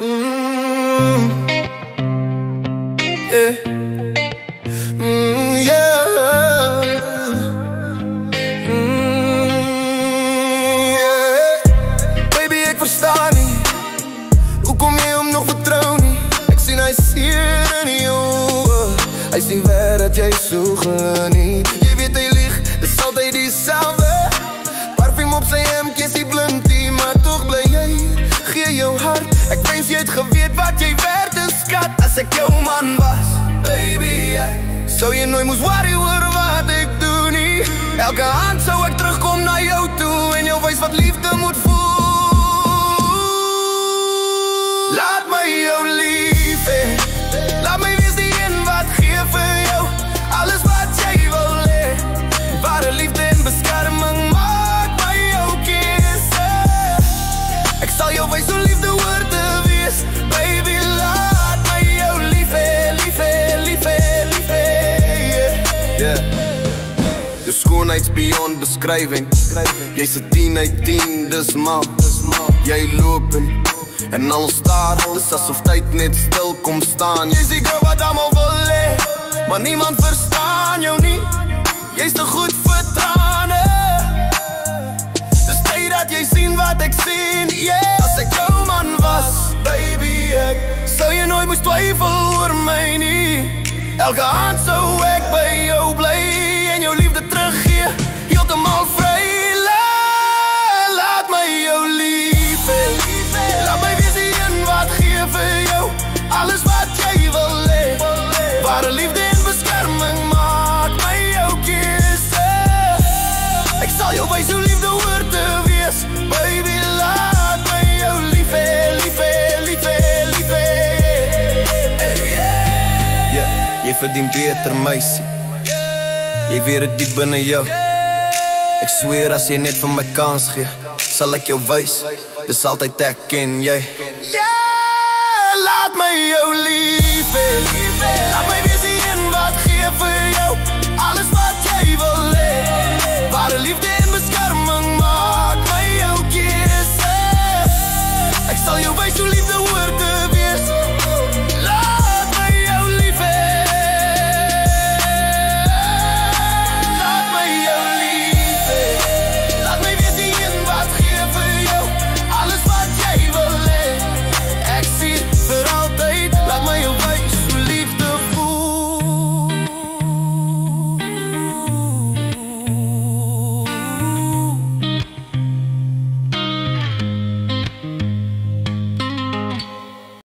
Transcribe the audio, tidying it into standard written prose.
Yeah. Yeah. Yeah. Baby, ik versta niet. Hoe kom je hem nog vertrouwen niet? Ik zie hij hier in je ogen. Hij ziet waar dat jij zo geniet. Je weet hij liegt, het is altijd diezelfde. Parfum op zijn hem, kies die bluntie. Maar toch blij jij hier, geef jouw hart. Ik wens je het geweet wat jij werd, dus schat. Als ik jouw man was, baby, zou je nooit moest worry over wat ik doe niet. Elke hand zou ik terugkomen naar jou toe. En jou wijs wat liefde moet voelen. Laat mij jou lief heen. Laat mij wees die in wat geef voor jou. Alles wat jij wil leer. Ware liefde en bescherming. Maak mij jou kissen. Ik zal jou wijs hoe liefde worden wees. Baby, laat mij jou lief heen, lief heen, lief heen, lief heen. Yeah. De schoonheid beyond beschrijving. Jij is 10 uit 10, dus man. Jij lopen en alles staat, dus alsof tijd niet stil komt staan. Jij ziet wat allemaal wil leer, maar niemand verstaan jou niet. Jij is te goed voor tranen. Dus stel dat jij zien wat ik zie, yeah. Als ik jouw man was, baby, ik zou je nooit moest twijfelen voor mij niet. Elke hand zou ik bij jou blij en jouw liefde teruggeven, helemaal vrij. Laat mij jou lief heen. Laat mij weer zien wat geef voor jou. Alles wat jij wil leer. Ware liefde en bescherming. Maak mij jou kissen. Ik zal jou wijs hoe liefde wordt te wees. Baby, laat mij jou lief heen, lief heen, lief heen, lief heen. Yeah, je verdient beter meisje. Je weet het diep binnen jou. Ik zweer als je net van mij kans geeft, zal ik jou wijs, dus altijd herken jij. Yeah, laat mij jou lief heen. Laat mij weer zien wat geef voor jou. Alles wat jij wil leer. Ware liefde